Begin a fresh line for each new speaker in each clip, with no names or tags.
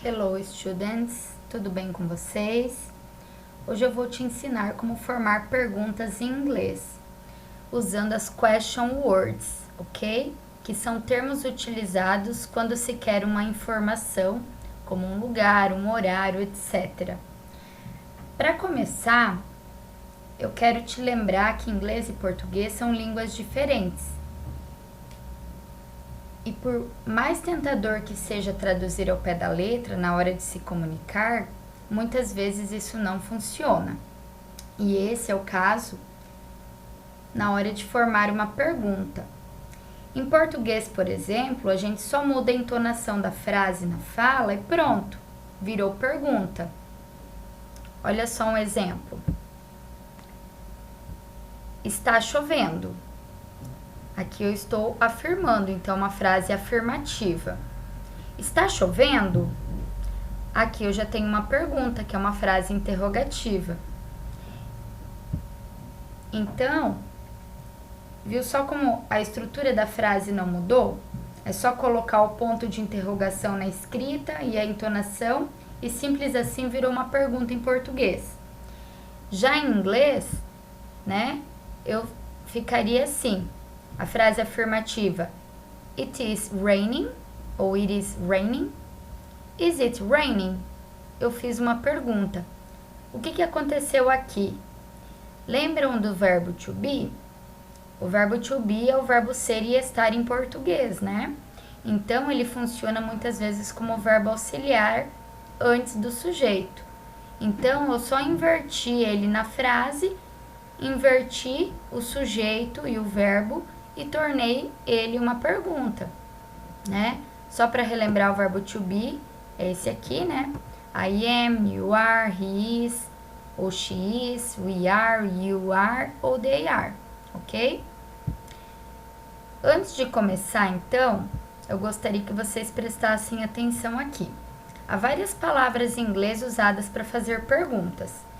Hello, students! Tudo bem com vocês? Hoje eu vou te ensinar como formar perguntas em inglês, usando as question words, ok? Que são termos utilizados quando se quer uma informação, como um lugar, um horário, etc. Para começar, eu quero te lembrar que inglês e português são línguas diferentes. E por mais tentador que seja traduzir ao pé da letra na hora de se comunicar, muitas vezes isso não funciona. E esse é o caso na hora de formar uma pergunta. Em português, por exemplo, a gente só muda a entonação da frase na fala e pronto, virou pergunta. Olha só um exemplo. Está chovendo. Aqui eu estou afirmando, então uma frase afirmativa. Está chovendo? Aqui eu já tenho uma pergunta, que é uma frase interrogativa. Então, viu só como a estrutura da frase não mudou? É só colocar o ponto de interrogação na escrita e a entonação e simples assim virou uma pergunta em português. Já em inglês, né, eu ficaria assim. A frase afirmativa, it is raining, ou it is raining. Is it raining? Eu fiz uma pergunta. O que aconteceu aqui? Lembram do verbo to be? O verbo to be é o verbo ser e estar em português, né? Então, ele funciona muitas vezes como verbo auxiliar antes do sujeito. Então, eu só inverti ele na frase, inverti o sujeito e o verbo, e tornei ele uma pergunta, né? Só para relembrar o verbo to be, é esse aqui, né? I am, you are, he is, ou she is, we are, you are, ou they are, ok? Antes de começar, então, eu gostaria que vocês prestassem atenção aqui. Há várias palavras em inglês usadas para fazer perguntas.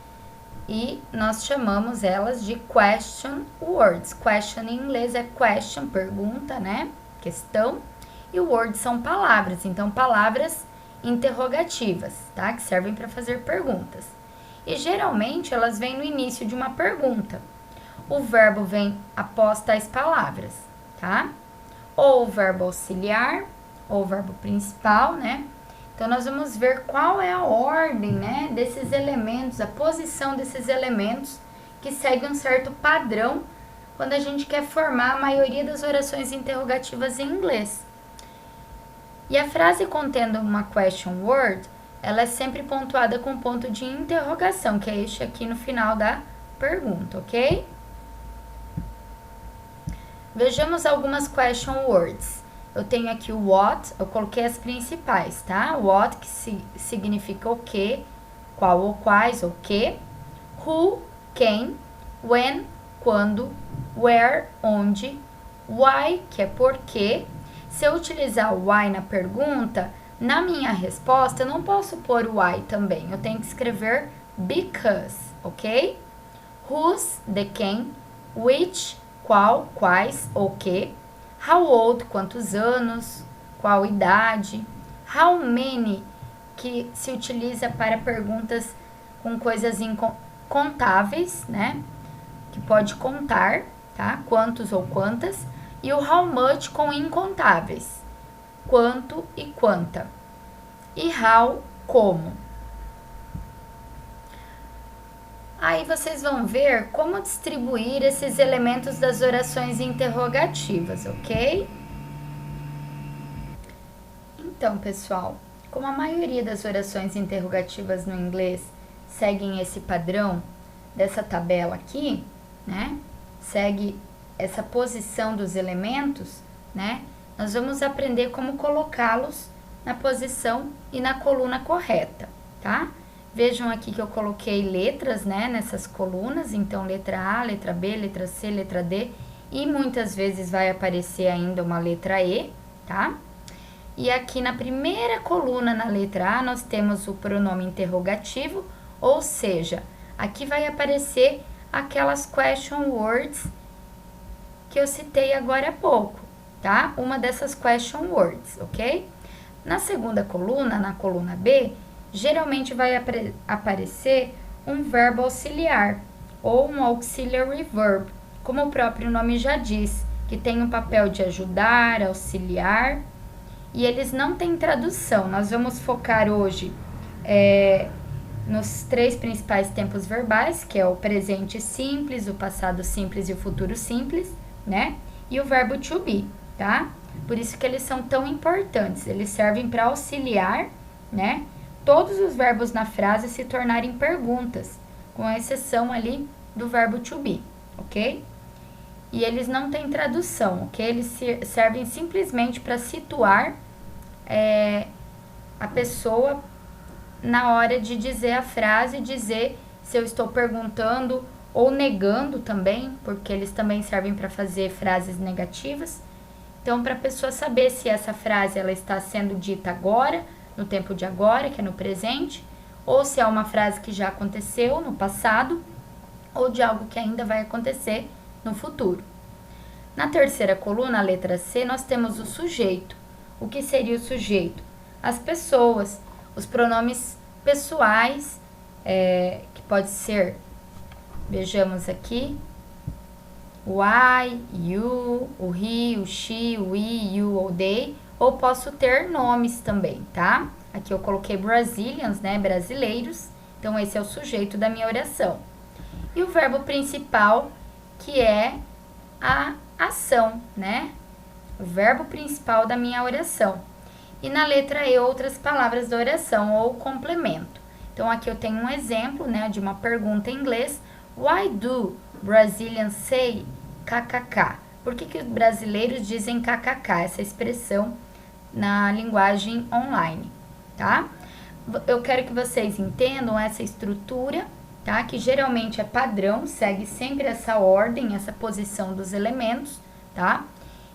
E nós chamamos elas de question words. Question em inglês é question, pergunta, né? Questão. E words são palavras, então palavras interrogativas, tá? Que servem para fazer perguntas. E geralmente elas vêm no início de uma pergunta. O verbo vem após tais palavras, tá? Ou o verbo auxiliar, ou o verbo principal, né? Então, nós vamos ver qual é a ordem, né, desses elementos, a posição desses elementos que segue um certo padrão quando a gente quer formar a maioria das orações interrogativas em inglês. E a frase contendo uma question word, ela é sempre pontuada com ponto de interrogação, que é este aqui no final da pergunta, ok? Vejamos algumas question words. Eu tenho aqui o what, eu coloquei as principais, tá? What, que significa o que, qual ou quais, o que. Who, quem. When, quando. Where, onde. Why, que é porquê. Se eu utilizar o why na pergunta, na minha resposta, eu não posso pôr o why também. Eu tenho que escrever because, ok? Whose, de quem. Which, qual, quais, ou que. How old, quantos anos, qual idade. How many, que se utiliza para perguntas com coisas contáveis, né? Que pode contar, tá? Quantos ou quantas. E o how much com incontáveis. Quanto e quanta. E how, como. Aí vocês vão ver como distribuir esses elementos das orações interrogativas, ok? Então, pessoal, como a maioria das orações interrogativas no inglês seguem esse padrão dessa tabela aqui, né? Segue essa posição dos elementos, né? Nós vamos aprender como colocá-los na posição e na coluna correta, tá? Vejam aqui que eu coloquei letras, né, nessas colunas, então letra A, letra B, letra C, letra D, e muitas vezes vai aparecer ainda uma letra E, tá? E aqui na primeira coluna, na letra A, nós temos o pronome interrogativo, ou seja, aqui vai aparecer aquelas question words que eu citei agora há pouco, tá? Uma dessas question words, ok? Na segunda coluna, na coluna B, geralmente vai aparecer um verbo auxiliar ou um auxiliary verb, como o próprio nome já diz, que tem um papel de ajudar, auxiliar, e eles não têm tradução. Nós vamos focar hoje nos 3 principais tempos verbais, que é o presente simples, o passado simples e o futuro simples, né? E o verbo to be, tá? Por isso que eles são tão importantes. Eles servem para auxiliar, né? Todos os verbos na frase se tornarem perguntas, com exceção ali do verbo to be, ok? E eles não têm tradução, ok? Eles servem simplesmente para situar a pessoa na hora de dizer a frase, dizer se eu estou perguntando ou negando também, porque eles também servem para fazer frases negativas. Então, para a pessoa saber se essa frase ela está sendo dita agora, no tempo de agora, que é no presente, ou se é uma frase que já aconteceu no passado, ou de algo que ainda vai acontecer no futuro. Na terceira coluna, a letra C, nós temos o sujeito. O que seria o sujeito? As pessoas, os pronomes pessoais, que pode ser, vejamos aqui, o I, you, o he, o she, o we, you ou they, ou posso ter nomes também, tá? Aqui eu coloquei Brazilians, né, brasileiros, então esse é o sujeito da minha oração. E o verbo principal, que é a ação, né? O verbo principal da minha oração. E na letra E, outras palavras da oração ou complemento. Então, aqui eu tenho um exemplo, né, de uma pergunta em inglês. Why do Brazilians say kkk? Por que os brasileiros dizem kkk, essa expressão na linguagem online, tá? Eu quero que vocês entendam essa estrutura, tá? Que geralmente é padrão, segue sempre essa ordem, essa posição dos elementos, tá?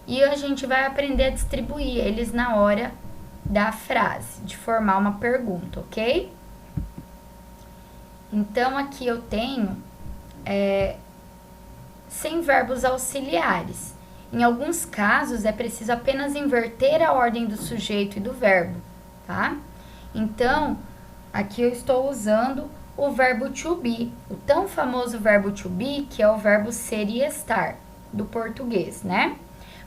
E a gente vai aprender a distribuir eles na hora da frase, de formar uma pergunta, ok? Então, aqui eu tenho 100 verbos auxiliares. Em alguns casos, é preciso apenas inverter a ordem do sujeito e do verbo, tá? Então, aqui eu estou usando o verbo to be, o tão famoso verbo to be, que é o verbo ser e estar, do português, né?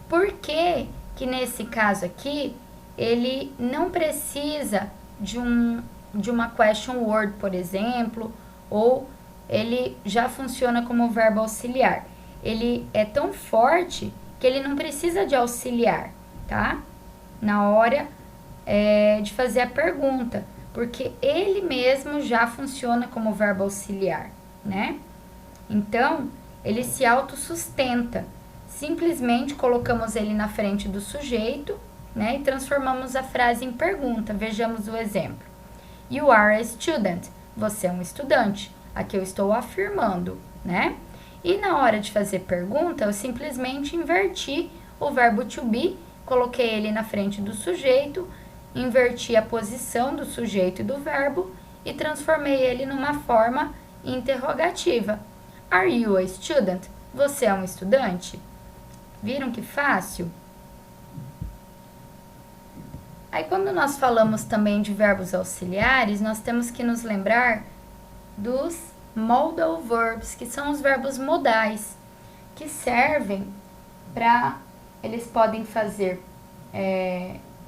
Por que que nesse caso aqui, ele não precisa de uma question word, por exemplo, ou ele já funciona como verbo auxiliar? Ele é tão forte que ele não precisa de auxiliar, tá? Na hora de fazer a pergunta, porque ele mesmo já funciona como verbo auxiliar, né? Então, ele se autossustenta. Simplesmente colocamos ele na frente do sujeito, né? E transformamos a frase em pergunta. Vejamos o exemplo. You are a student. Você é um estudante. Aqui eu estou afirmando, né? E na hora de fazer pergunta, eu simplesmente inverti o verbo to be, coloquei ele na frente do sujeito, inverti a posição do sujeito e do verbo e transformei ele numa forma interrogativa. Are you a student? Você é um estudante? Viram que fácil? Aí, quando nós falamos também de verbos auxiliares, nós temos que nos lembrar dos modal verbs, que são os verbos modais, que servem para, eles podem fazer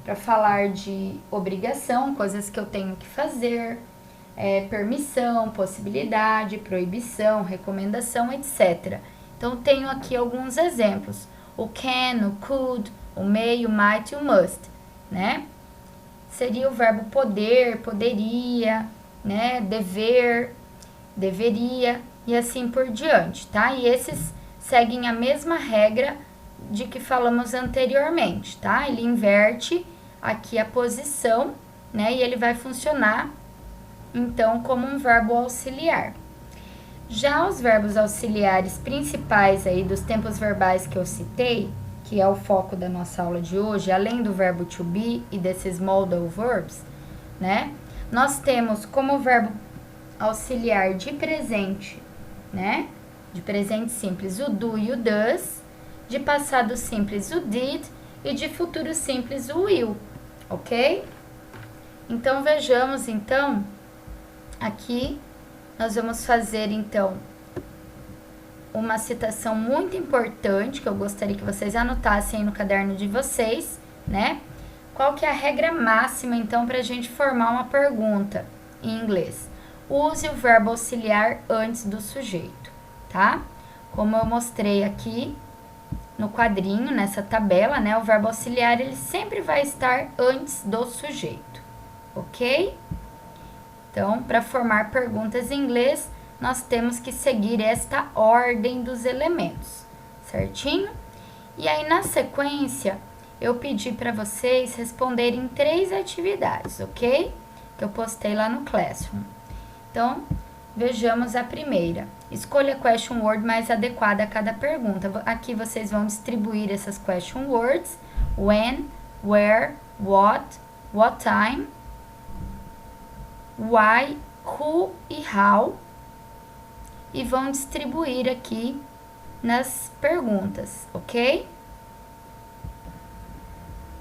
para falar de obrigação, coisas que eu tenho que fazer, permissão, possibilidade, proibição, recomendação, etc. Então, tenho aqui alguns exemplos. O can, o could, o may, o might e o must, né? Seria o verbo poder, poderia, né? Dever, deveria e assim por diante, tá? E esses seguem a mesma regra de que falamos anteriormente, tá? Ele inverte aqui a posição, né? E ele vai funcionar, então, como um verbo auxiliar. Já os verbos auxiliares principais aí dos tempos verbais que eu citei, que é o foco da nossa aula de hoje, além do verbo to be e desses modal verbs, né? Nós temos como verbo auxiliar de presente, né? De presente simples o do e o does, de passado simples o did e de futuro simples o will, ok? Então, vejamos, então, aqui nós vamos fazer, então, uma citação muito importante, que eu gostaria que vocês anotassem aí no caderno de vocês, né? Qual que é a regra máxima, então, para a gente formar uma pergunta em inglês? Use o verbo auxiliar antes do sujeito, tá? Como eu mostrei aqui no quadrinho, nessa tabela, né? O verbo auxiliar, ele sempre vai estar antes do sujeito, ok? Então, para formar perguntas em inglês, nós temos que seguir esta ordem dos elementos, certinho? E aí, na sequência, eu pedi para vocês responderem 3 atividades, ok? Que eu postei lá no Classroom. Então, vejamos a primeira. Escolha a question word mais adequada a cada pergunta. Aqui vocês vão distribuir essas question words: when, where, what time, why, who e how. E vão distribuir aqui nas perguntas, ok?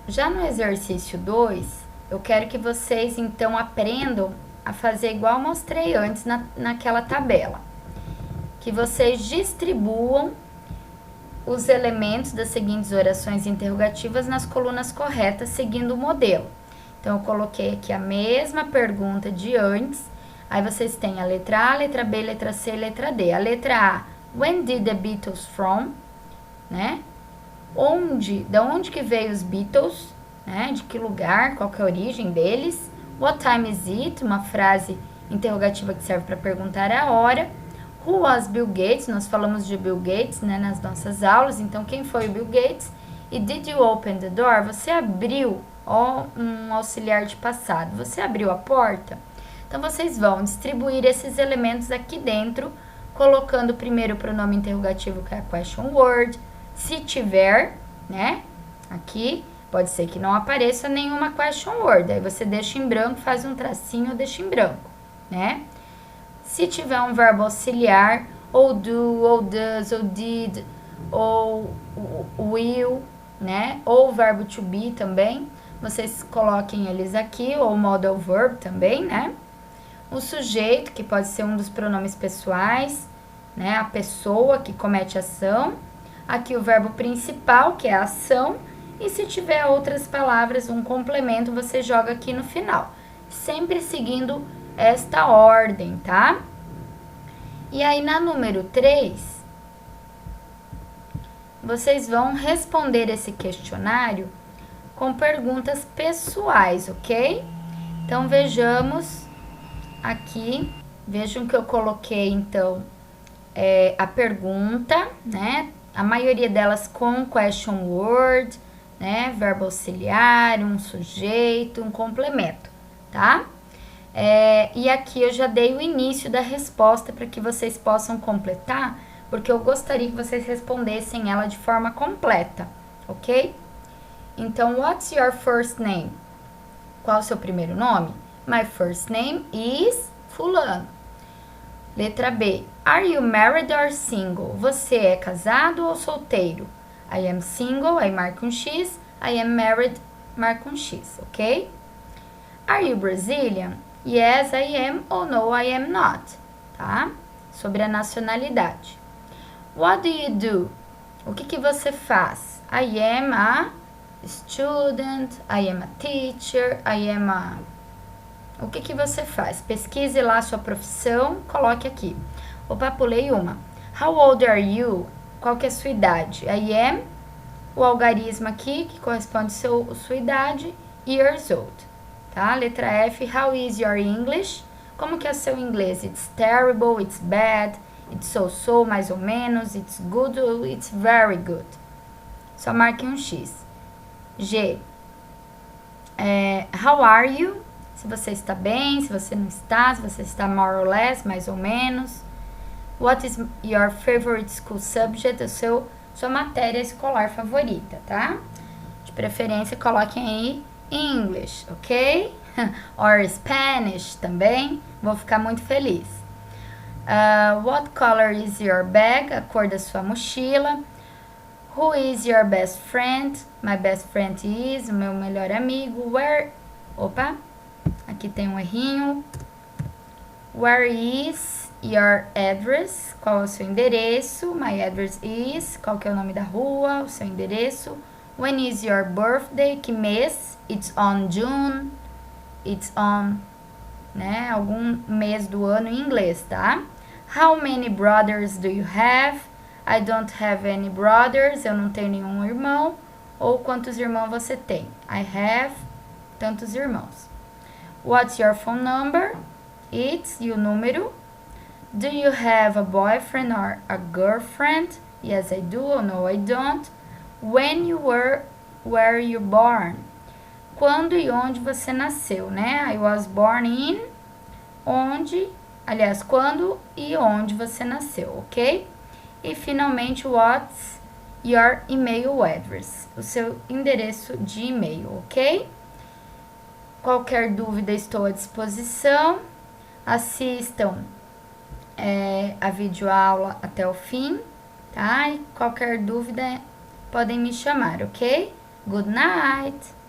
Já no exercício 2, eu quero que vocês, então, aprendam a fazer igual eu mostrei antes naquela tabela. Que vocês distribuam os elementos das seguintes orações interrogativas nas colunas corretas, seguindo o modelo. Então, eu coloquei aqui a mesma pergunta de antes. Aí vocês têm a letra A, letra B, letra C, letra D. A letra A, when did the Beatles from? Né? Da onde que veio os Beatles? Né? De que lugar? Qual que é a origem deles? What time is it? Uma frase interrogativa que serve para perguntar a hora. Who was Bill Gates? Nós falamos de Bill Gates, né, nas nossas aulas. Então, quem foi o Bill Gates? E did you open the door? Você abriu, um auxiliar de passado. Você abriu a porta? Então, vocês vão distribuir esses elementos aqui dentro, colocando primeiro o pronome interrogativo, que é a question word. Se tiver, né, aqui, pode ser que não apareça nenhuma question word. Aí você deixa em branco, faz um tracinho ou deixa em branco, né? Se tiver um verbo auxiliar, ou do, ou does, ou did, ou will, né? Ou o verbo to be também, vocês coloquem eles aqui, ou modal verb também, né? O sujeito, que pode ser um dos pronomes pessoais, né? A pessoa que comete a ação. Aqui o verbo principal, que é a ação. E se tiver outras palavras, um complemento, você joga aqui no final. Sempre seguindo esta ordem, tá? E aí, na número 3, vocês vão responder esse questionário com perguntas pessoais, ok? Então, vejamos aqui. Vejam que eu coloquei, então, a pergunta, né? A maioria delas com question word, né? Verbo auxiliar, um sujeito, um complemento, tá? E aqui eu já dei o início da resposta para que vocês possam completar, porque eu gostaria que vocês respondessem ela de forma completa, ok? Então, what's your first name? Qual o seu primeiro nome? My first name is fulano. Letra B. Are you married or single? Você é casado ou solteiro? I am single, aí marca um X. I am married, marca um X, ok? Are you Brazilian? Yes, I am, ou no, I am not, tá? Sobre a nacionalidade. What do you do? O que você faz? I am a student, I am a teacher, I am a... O que você faz? Pesquise lá a sua profissão, coloque aqui. Opa, pulei uma. How old are you? Qual que é a sua idade? I am, o algarismo aqui, que corresponde à sua idade, years old. Tá? Letra F, how is your English? Como que é o seu inglês? It's terrible, it's bad, it's so-so, mais ou menos, it's good, it's very good. Só marque um X. G, how are you? Se você está bem, se você não está, se você está more or less, mais ou menos. What is your favorite school subject? Sua matéria escolar favorita, tá? De preferência, coloquem aí English, ok? Or Spanish também. Vou ficar muito feliz. What color is your bag? A cor da sua mochila. Who is your best friend? My best friend is, o meu melhor amigo. Where, opa, aqui tem um errinho. Where is your address? Qual é o seu endereço? My address is, qual que é o nome da rua, o seu endereço. When is your birthday? Que mês? It's on June. It's on, né, algum mês do ano em inglês, tá? How many brothers do you have? I don't have any brothers. Eu não tenho nenhum irmão. Ou quantos irmãos você tem? I have tantos irmãos. What's your phone number? It's, e o número. Do you have a boyfriend or a girlfriend? Yes, I do. Or no, I don't. When you were you born? Quando e onde você nasceu, né? I was born in, onde, aliás, quando e onde você nasceu, ok? E finalmente, what's your email address? O seu endereço de e-mail, ok? Qualquer dúvida, estou à disposição. Assistam a videoaula até o fim, tá? E qualquer dúvida, podem me chamar, ok? Good night!